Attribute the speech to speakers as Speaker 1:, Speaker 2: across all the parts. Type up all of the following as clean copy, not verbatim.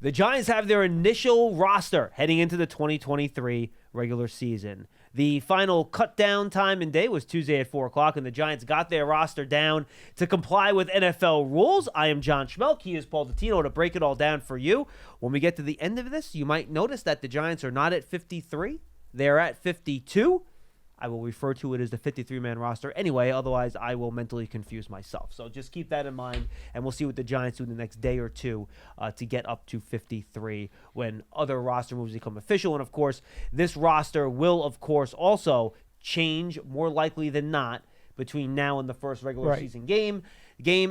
Speaker 1: The Giants have their initial roster heading into the 2023 regular season. The final cut-down time and day was Tuesday at 4 o'clock, and the Giants got their roster down to comply with NFL rules. I am John Schmeelk. He is Paul Dottino to break it all down for you. When we get to the end of this, you might notice that the Giants are not at 53. They're at 52. I will refer to it as the 53-man roster anyway, otherwise I will mentally confuse myself. So just keep that in mind, and we'll see what the Giants do in the next day or two to get up to 53 when other roster moves become official. And, of course, this roster will, of course, also change more likely than not between now and the first regular season game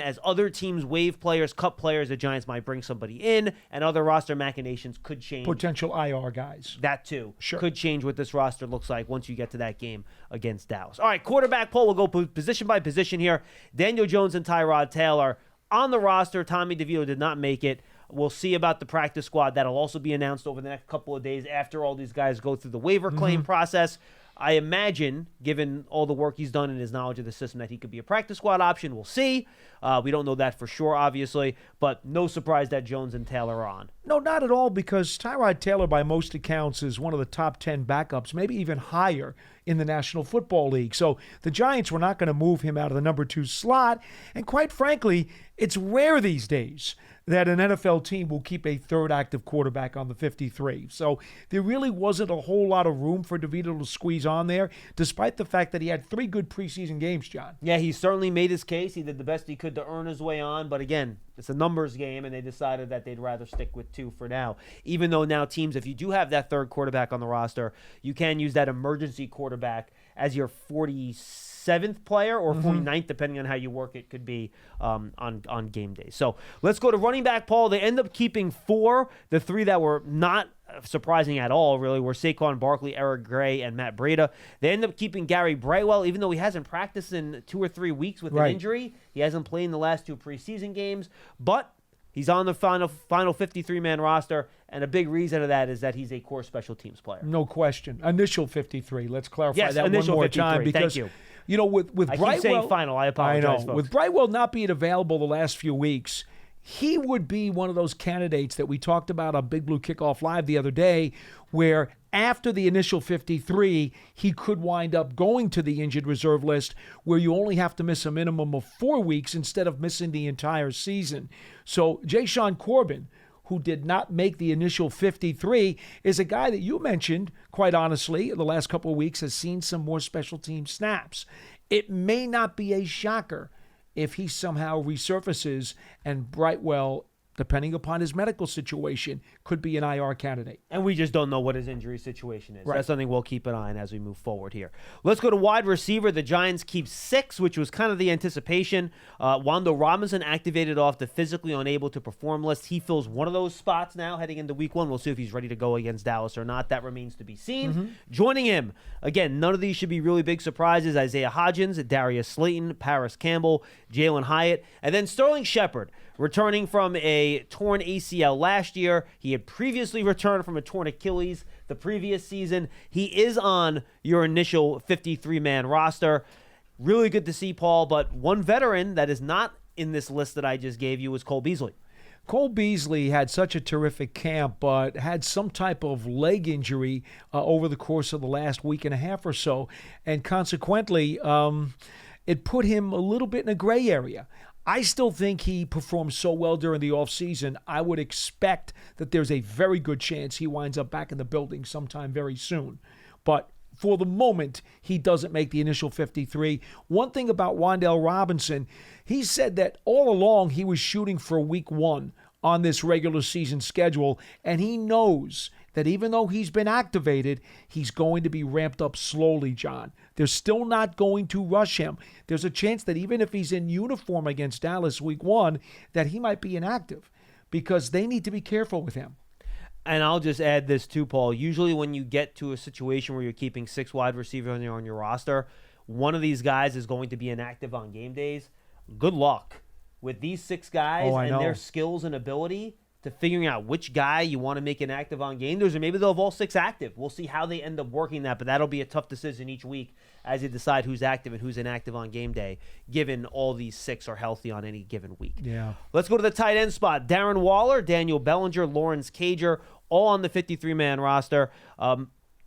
Speaker 1: as other teams waive players, cut players. The Giants might bring somebody in, and other roster machinations could change.
Speaker 2: Potential IR guys.
Speaker 1: That too.
Speaker 2: Sure.
Speaker 1: Could change what this roster looks like once you get to that game against Dallas. All right, quarterback poll. We'll go position by position here. Daniel Jones and Tyrod Taylor on the roster. Tommy DeVito did not make it. We'll see about the practice squad. That'll also be announced over the next couple of days after all these guys go through the waiver claim process. I imagine, given all the work he's done and his knowledge of the system, that he could be a practice squad option. We'll see. We don't know that for sure, obviously, but no surprise that Jones and Taylor are on.
Speaker 2: No, not at all, because Tyrod Taylor, by most accounts, is one of the top 10 backups, maybe even higher in the National Football League. So the Giants were not going to move him out of the number 2 slot. And quite frankly, it's rare these days that an NFL team will keep a third active quarterback on the 53. So there really wasn't a whole lot of room for DeVito to squeeze on there, despite the fact that he had 3 good preseason games, John.
Speaker 1: Yeah, he certainly made his case. He did the best he could to earn his way on. But again, it's a numbers game, and they decided that they'd rather stick with 2 for now. Even though now teams, if you do have that third quarterback on the roster, you can use that emergency quarterback as your 47th player or 49th, depending on how you work it, could be on game day. So let's go to running back, Paul. They end up keeping 4. The 3 that were not surprising at all, really, were Saquon Barkley, Eric Gray, and Matt Breida. They end up keeping Gary Brightwell, even though he hasn't practiced in 2 or 3 weeks with an injury. He hasn't played in the last 2 preseason games, but he's on the final 53-man roster, and a big reason of that is that he's a core special teams player.
Speaker 2: No question. Initial 53. Let's clarify that one
Speaker 1: initial
Speaker 2: more
Speaker 1: 53.
Speaker 2: time. Because,
Speaker 1: Thank you.
Speaker 2: You know, with Brightwell,
Speaker 1: I keep saying final. I apologize, folks.
Speaker 2: With Brightwell not being available the last few weeks, he would be one of those candidates that we talked about on Big Blue Kickoff Live the other day, where after the initial 53, he could wind up going to the injured reserve list, where you only have to miss a minimum of 4 weeks instead of missing the entire season. So Jashaun Corbin, who did not make the initial 53, is a guy that you mentioned, quite honestly, in the last couple of weeks has seen some more special team snaps. It may not be a shocker if he somehow resurfaces and Brightwell, depending upon his medical situation, could be an IR candidate.
Speaker 1: And we just don't know what his injury situation is. That's something we'll keep an eye on as we move forward here. Let's go to wide receiver. The Giants keep 6, which was kind of the anticipation. Wando Robinson activated off the physically unable to perform list. He fills one of those spots now heading into week 1. We'll see if he's ready to go against Dallas or not. That remains to be seen. Joining him, again, none of these should be really big surprises. Isaiah Hodgins, Darius Slayton, Paris Campbell, Jalen Hyatt, and then Sterling Shepard, returning from a torn ACL last year. He had previously returned from a torn Achilles the previous season. He is on your initial 53-man roster. Really good to see, Paul, but one veteran that is not in this list that I just gave you was Cole Beasley.
Speaker 2: Cole Beasley had such a terrific camp, but had some type of leg injury over the course of the last week and a half or so, and consequently, it put him a little bit in a gray area. I still think he performed so well during the offseason, I would expect that there's a very good chance he winds up back in the building sometime very soon. But for the moment, he doesn't make the initial 53. One thing about Wandale Robinson, he said that all along he was shooting for week 1 on this regular season schedule, and he knows that even though he's been activated, he's going to be ramped up slowly, John. They're still not going to rush him. There's a chance that even if he's in uniform against Dallas week 1, that he might be inactive because they need to be careful with him.
Speaker 1: And I'll just add this too, Paul. Usually when you get to a situation where you're keeping 6 wide receivers on your roster, one of these guys is going to be inactive on game days. Good luck. With these 6 guys and their skills and ability, to figuring out which guy you want to make inactive on game days, or maybe they'll have all 6 active. We'll see how they end up working that, but that'll be a tough decision each week as you decide who's active and who's inactive on game day, given all these 6 are healthy on any given week.
Speaker 2: Yeah.
Speaker 1: Let's go to the tight end spot. Darren Waller, Daniel Bellinger, Lawrence Cager, all on the 53-man roster.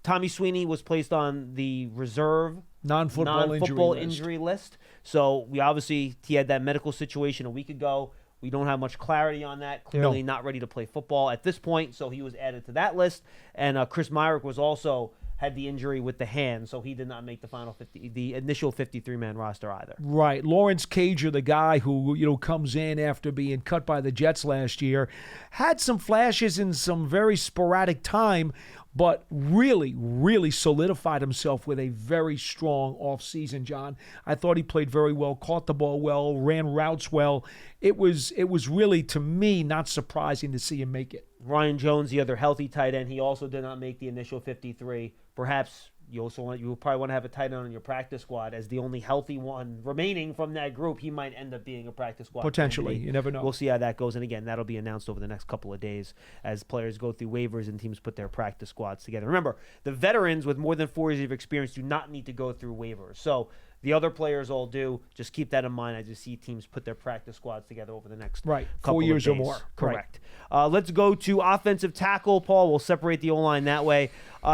Speaker 1: Tommy Sweeney was placed on the reserve
Speaker 2: non-football
Speaker 1: injury list. So he had that medical situation a week ago. We don't have much clarity on that. Clearly not ready to play football at this point, so he was added to that list. And Chris Myrick was also had the injury with the hand, so he did not make the initial 53-man roster either.
Speaker 2: Right. Lawrence Cager, the guy who comes in after being cut by the Jets last year, had some flashes in some very sporadic time, but really, really solidified himself with a very strong offseason, John. I thought he played very well, caught the ball well, ran routes well. It was really, to me, not surprising to see him make it.
Speaker 1: Ryan Jones, the other healthy tight end, he also did not make the initial 53. Perhaps you will probably want to have a tight end on your practice squad as the only healthy one remaining from that group. He might end up being a practice squad
Speaker 2: potentially.
Speaker 1: candidate.
Speaker 2: You never know.
Speaker 1: We'll see how that goes. And again, that'll be announced over the next couple of days as players go through waivers and teams put their practice squads together. Remember, the veterans with more than 4 years of experience do not need to go through waivers. So the other players all do. Just keep that in mind as you see teams put their practice squads together over the next couple
Speaker 2: 4 years
Speaker 1: of days.
Speaker 2: or more.
Speaker 1: Correct. Right. Let's go to offensive tackle, Paul. We'll separate the O-line that way.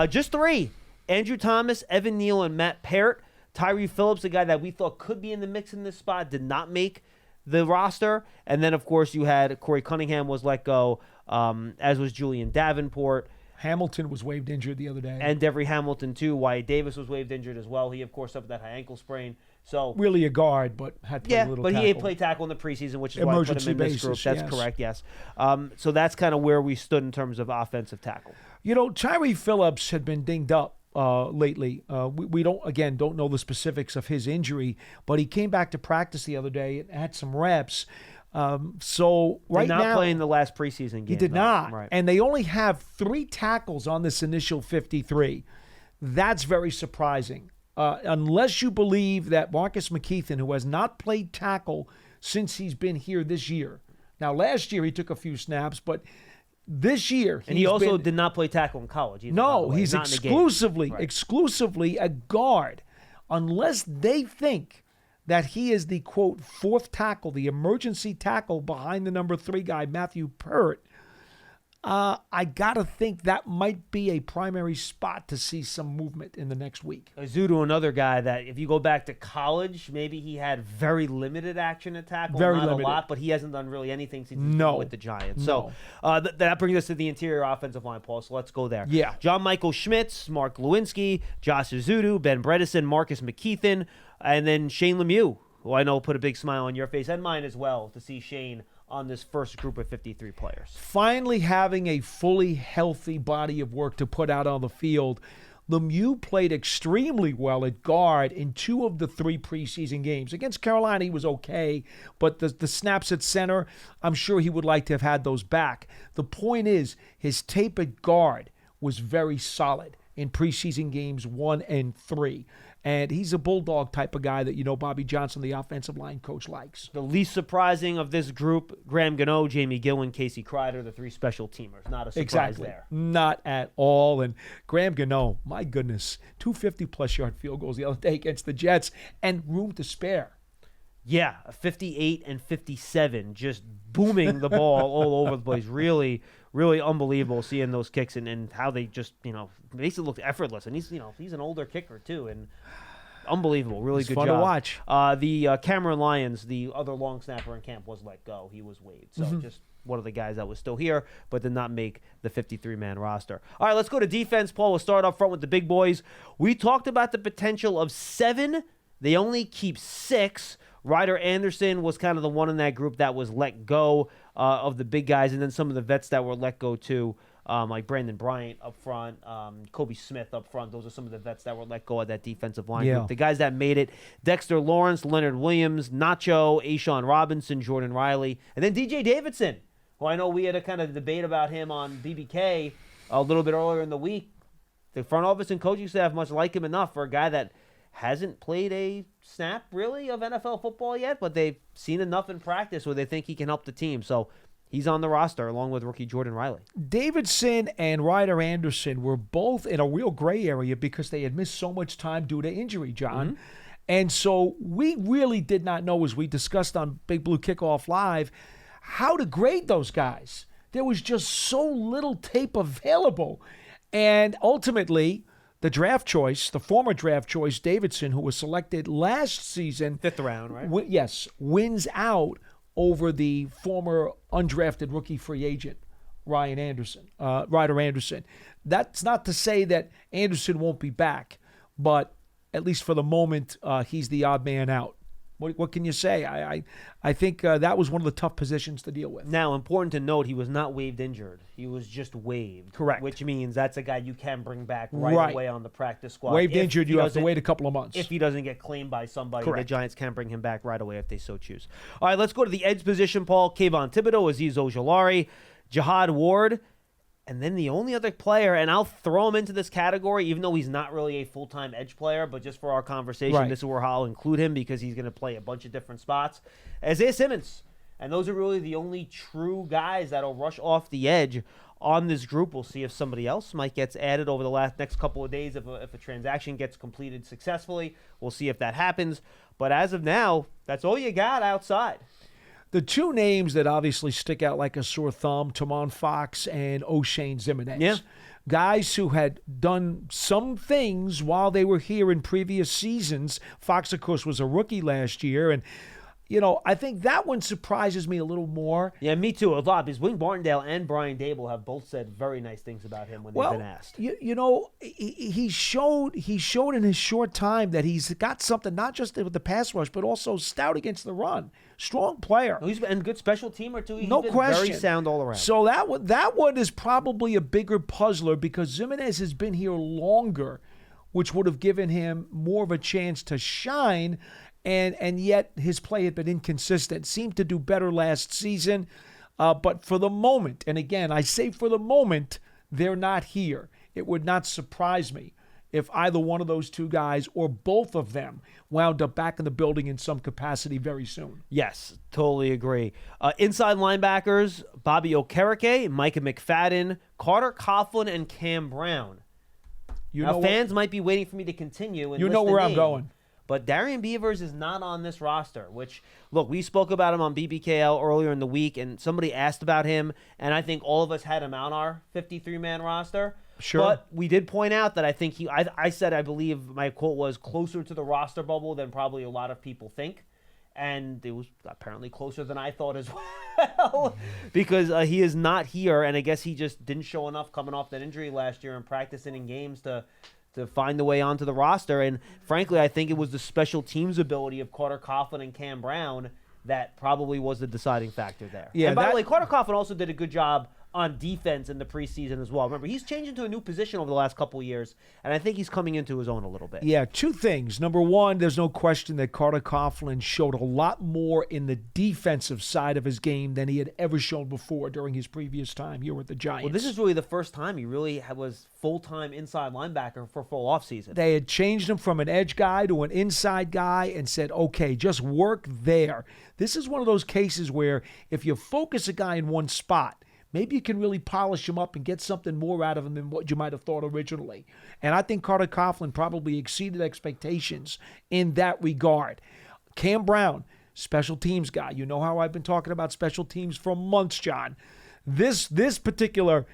Speaker 1: Just 3. Andrew Thomas, Evan Neal, and Matt Parrott. Tyree Phillips, a guy that we thought could be in the mix in this spot, did not make the roster. And then, of course, you had Corey Cunningham was let go, as was Julian Davenport.
Speaker 2: Hamilton was waived injured the other day.
Speaker 1: And Devery Hamilton, too. Wyatt Davis was waived injured as well. He, of course, suffered that high ankle sprain. So
Speaker 2: really a guard, but had to play a little tackle.
Speaker 1: He had played tackle in the preseason, which is why I put him in this group. That's correct, yes. So that's kind of where we stood in terms of offensive tackle.
Speaker 2: Tyree Phillips had been dinged up lately. We don't know the specifics of his injury, but he came back to practice the other day and had some reps. So right now,
Speaker 1: did not play in the last preseason game.
Speaker 2: He did not.
Speaker 1: Right.
Speaker 2: And they only have 3 tackles on this initial 53. That's very surprising. Unless you believe that Marcus McKeithen, who has not played tackle since he's been here this year. Now, last year he took a few snaps, but this year
Speaker 1: he also did not play tackle in college either.
Speaker 2: No, he's exclusively a guard. Unless they think that he is the, quote, 4th tackle, the emergency tackle behind the number 3 guy, Matthew Pert, I got to think that might be a primary spot to see some movement in the next week.
Speaker 1: Azudu, another guy that if you go back to college, maybe he had very limited action at tackle. Not a lot, but he hasn't done really anything since he's been with the Giants.
Speaker 2: No.
Speaker 1: So that brings us to the interior offensive line, Paul, so let's go there.
Speaker 2: Yeah.
Speaker 1: John Michael Schmitz, Mark Lewinsky, Josh Azudu, Ben Bredesen, Marcus McKeithen, and then Shane Lemieux, who I know put a big smile on your face and mine as well to see Shane on this first group of 53 players.
Speaker 2: Finally having a fully healthy body of work to put out on the field. Lemieux played extremely well at guard in 2 of the 3 preseason games. Against Carolina, he was okay, but the snaps at center, I'm sure he would like to have had those back. The point is, his tape at guard was very solid in preseason games 1 and 3. And he's a bulldog type of guy that, Bobby Johnson, the offensive line coach, likes.
Speaker 1: The least surprising of this group, Graham Gano, Jamie Gillen, Casey Kreider, the 3 special teamers. Not a surprise there.
Speaker 2: Not at all. And Graham Gano, my goodness, 2 50-plus yard field goals the other day against the Jets and room to spare.
Speaker 1: Yeah, 58 and 57, just booming the ball all over the place. Really, really unbelievable seeing those kicks and how they just, basically looked effortless. And he's an older kicker too, and unbelievable. Really good job.
Speaker 2: Fun to watch.
Speaker 1: The Cameron Lyons, the other long snapper in camp, was let go. He was waived. So just one of the guys that was still here, but did not make the 53-man roster. All right, let's go to defense, Paul. We'll start up front with the big boys. We talked about the potential of 7. They only keep 6. Ryder Anderson was kind of the one in that group that was let go of the big guys, and then some of the vets that were let go too, like Brandon Bryant up front, Kobe Smith up front. Those are some of the vets that were let go of that defensive line group. The guys that made it, Dexter Lawrence, Leonard Williams, Nacho, Ashawn Robinson, Jordan Riley, and then DJ Davidson, who I know we had a kind of debate about him on BBK a little bit earlier in the week. The front office and coaching staff must like him enough for a guy that hasn't played a snap, really, of NFL football yet, but they've seen enough in practice where they think he can help the team. So He's on the roster along with rookie Jordan Riley.
Speaker 2: Davidson and Ryder Anderson were both in a real gray area because they had missed so much time due to injury, John. And so we really did not know, as we discussed on Big Blue Kickoff Live, how to grade those guys. There was just so little tape available. And ultimately, the draft choice, the former draft choice, Davidson, who was selected last season.
Speaker 1: 5th round, right?
Speaker 2: Yes, wins out over the former undrafted rookie free agent, Ryder Anderson. That's not to say that Anderson won't be back, but at least for the moment, he's the odd man out. What can you say? I think that was one of the tough positions to deal with.
Speaker 1: Now, important to note, he was not waived injured. He was just waived.
Speaker 2: Correct.
Speaker 1: Which means that's a guy you can bring back right away on the practice squad.
Speaker 2: Waived injured, you have to wait a couple of months.
Speaker 1: If he doesn't get claimed by somebody,
Speaker 2: Correct.
Speaker 1: The Giants can bring him back right away if they so choose. All right, let's go to the edge position, Paul. Kayvon Thibodeau, Azeez Ojulari, Jihad Ward. And then the only other player, and I'll throw him into this category, even though he's not really a full-time edge player, but just for our conversation, This is where I'll include him because he's going to play a bunch of different spots. Isaiah Simmons. And those are really the only true guys that'll rush off the edge on this group. We'll see if somebody else might get added over the next couple of days if a transaction gets completed successfully. We'll see if that happens. But as of now, that's all you got outside.
Speaker 2: The two names that obviously stick out like a sore thumb, Tamon Fox and O'Shane Ximines.
Speaker 1: Yeah.
Speaker 2: Guys who had done some things while they were here in previous seasons. Fox, of course, was a rookie last year. And, I think that one surprises me a little more.
Speaker 1: Yeah, me too, a lot, because Wing Martindale and Brian Dable have both said very nice things about him when they've been asked.
Speaker 2: He showed in his short time that he's got something, not just with the pass rush, but also stout against the run. Strong player.
Speaker 1: He's been a good special teamer, too. He's
Speaker 2: no
Speaker 1: been
Speaker 2: question.
Speaker 1: Very sound all around.
Speaker 2: So that one is probably a bigger puzzler because Ximines has been here longer, which would have given him more of a chance to shine. And yet his play had been inconsistent. Seemed to do better last season. But for the moment, and again, I say for the moment, they're not here. It would not surprise me if either one of those two guys or both of them wound up back in the building in some capacity very soon.
Speaker 1: Yes, totally agree. Inside linebackers, Bobby Okereke, Micah McFadden, Carter Coughlin, and Cam Brown. Fans might be waiting for me to continue. And
Speaker 2: you know where I'm going.
Speaker 1: But Darian Beavers is not on this roster, which, look, we spoke about him on BBKL earlier in the week, and somebody asked about him, and I think all of us had him on our 53-man roster.
Speaker 2: Sure.
Speaker 1: But we did point out that I think I said, I believe my quote was, closer to the roster bubble than probably a lot of people think. And it was apparently closer than I thought as well because he is not here, and I guess he just didn't show enough coming off that injury last year and practicing in games to find the way onto the roster. And frankly, I think it was the special teams ability of Carter Coughlin and Cam Brown that probably was the deciding factor there.
Speaker 2: Yeah,
Speaker 1: and by the way, Carter Coughlin also did a good job on defense in the preseason as well. Remember, he's changed into a new position over the last couple of years, and I think he's coming into his own a little bit.
Speaker 2: Yeah, two things. Number one, there's no question that Carter Coughlin showed a lot more in the defensive side of his game than he had ever shown before during his previous time here with the Giants.
Speaker 1: Well, this is really the first time he really was full-time inside linebacker for full offseason.
Speaker 2: They had changed him from an edge guy to an inside guy and said, okay, just work there. This is one of those cases where if you focus a guy in one spot, maybe you can really polish him up and get something more out of him than what you might have thought originally. And I think Carter Coughlin probably exceeded expectations in that regard. Cam Brown, special teams guy. You know how I've been talking about special teams for months, John. This particular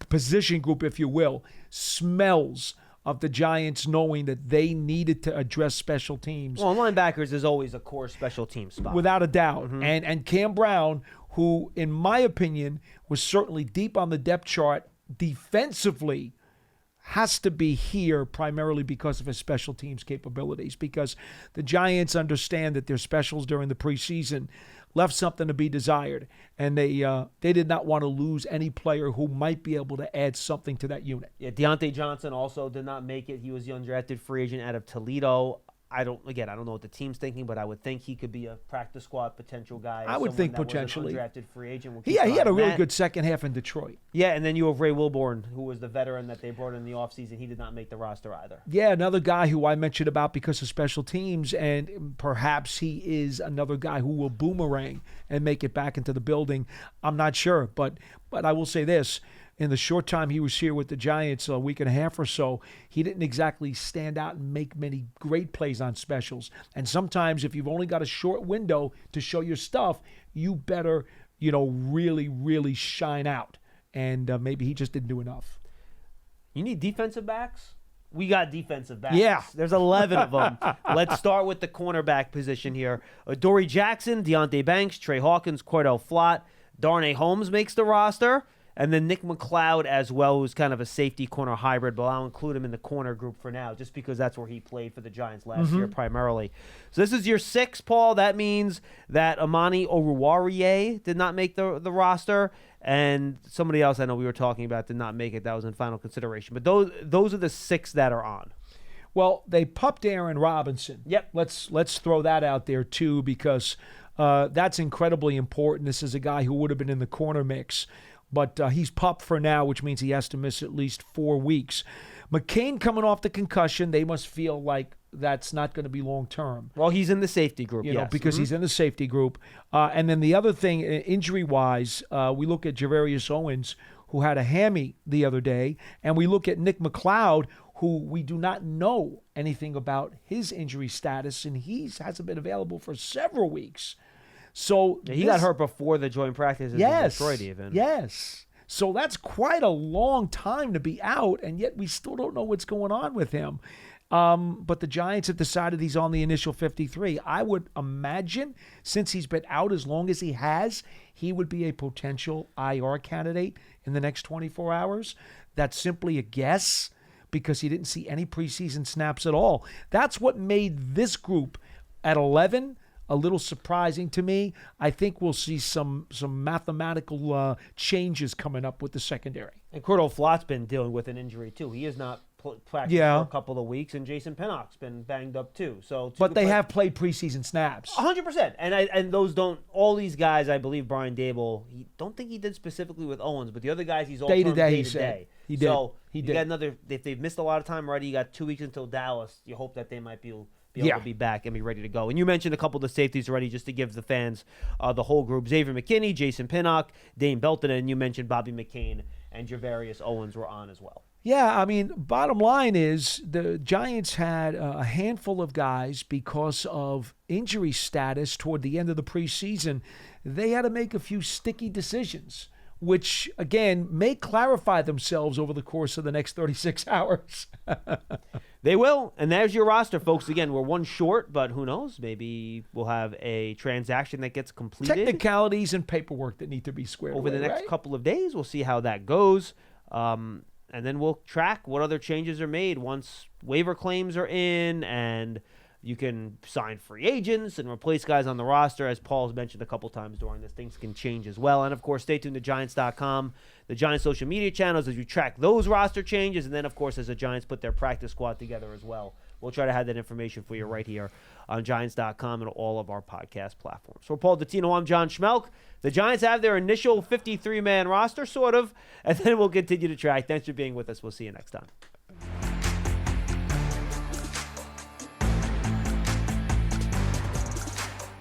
Speaker 2: position group, if you will, smells of the Giants knowing that they needed to address special teams.
Speaker 1: Well, linebackers is always a core special team spot.
Speaker 2: Without a doubt. Mm-hmm. And Cam Brown, who, in my opinion, was certainly deep on the depth chart defensively, has to be here primarily because of his special teams capabilities, because the Giants understand that their specials during the preseason left something to be desired, and they did not want to lose any player who might be able to add something to that unit.
Speaker 1: Yeah, Deontay Johnson also did not make it. He was the undrafted free agent out of Toledo. I don't know what the team's thinking, but I would think he could be a practice squad potential guy.
Speaker 2: I would think potentially.
Speaker 1: Undrafted free agent. We'll
Speaker 2: he had a really good second half in Detroit.
Speaker 1: Yeah, and then you have Ray Wilborn, who was the veteran that they brought in the offseason. He did not make the roster either.
Speaker 2: Yeah, another guy who I mentioned about because of special teams, and perhaps he is another guy who will boomerang and make it back into the building. I'm not sure, but I will say this. In the short time he was here with the Giants, a week and a half or so, he didn't exactly stand out and make many great plays on specials. And sometimes if you've only got a short window to show your stuff, you better, really, really shine out. And maybe he just didn't do enough.
Speaker 1: You need defensive backs? We got defensive backs.
Speaker 2: Yeah.
Speaker 1: There's 11 of them. Let's start with the cornerback position here. Dory Jackson, Deontay Banks, Trey Hawkins, Cordell Flott, Darnay Holmes makes the roster. And then Nick McLeod as well, who's kind of a safety corner hybrid, but I'll include him in the corner group for now, just because that's where he played for the Giants last year primarily. So this is your 6, Paul. That means that Amani Oruwariye did not make the roster, and somebody else I know we were talking about did not make it. That was in final consideration. But those are the 6 that are on.
Speaker 2: Well, they pupped Aaron Robinson.
Speaker 1: Yep.
Speaker 2: Let's throw that out there too, because that's incredibly important. This is a guy who would have been in the corner mix. But he's pupped for now, which means he has to miss at least 4 weeks. McCain coming off the concussion, they must feel like that's not going to be long term.
Speaker 1: Well, he's in the safety group, yes.
Speaker 2: Because he's in the safety group. And then the other thing, injury-wise, we look at Javarius Owens, who had a hammy the other day, and we look at Nick McLeod, who we do not know anything about his injury status, and he hasn't been available for several weeks. So
Speaker 1: he got hurt before the joint practices in Detroit even.
Speaker 2: Yes. So that's quite a long time to be out, and yet we still don't know what's going on with him. But the Giants have decided he's on the initial 53. I would imagine, since he's been out as long as he has, he would be a potential IR candidate in the next 24 hours. That's simply a guess because he didn't see any preseason snaps at all. That's what made this group at 11 a little surprising to me. I think we'll see some mathematical changes coming up with the secondary.
Speaker 1: And Cordell Flott's been dealing with an injury too. He has not practiced for a couple of weeks, and Jason Pinnock's been banged up too.
Speaker 2: But they have played preseason snaps.
Speaker 1: 100%. And those don't. All these guys, I believe Brian Dable. Don't think he did specifically with Owens, but the other guys he's all
Speaker 2: day to day. He did.
Speaker 1: So
Speaker 2: he did.
Speaker 1: You got another. If they've missed a lot of time already, you got 2 weeks until Dallas. You hope that they might be able to be back and be ready to go. And you mentioned a couple of the safeties already, just to give the fans the whole group. Xavier McKinney, Jason Pinnock, Dane Belton, and you mentioned Bobby McCain and Javarius Owens were on as well.
Speaker 2: Yeah, I mean, bottom line is the Giants had a handful of guys because of injury status toward the end of the preseason. They had to make a few sticky decisions, which, again, may clarify themselves over the course of the next 36 hours.
Speaker 1: They will, and there's your roster, folks. Again, we're 1 short, but who knows? Maybe we'll have a transaction that gets completed.
Speaker 2: Technicalities and paperwork that need to be squared
Speaker 1: over
Speaker 2: away,
Speaker 1: the next couple of days. We'll see how that goes. And then we'll track what other changes are made once waiver claims are in, and you can sign free agents and replace guys on the roster. As Paul's mentioned a couple times during this, things can change as well. And, of course, stay tuned to Giants.com, the Giants social media channels, as you track those roster changes. And then, of course, as the Giants put their practice squad together as well. We'll try to have that information for you right here on Giants.com and all of our podcast platforms. For Paul Dottino, I'm John Schmeelk. The Giants have their initial 53-man roster, sort of, and then we'll continue to track. Thanks for being with us. We'll see you next time.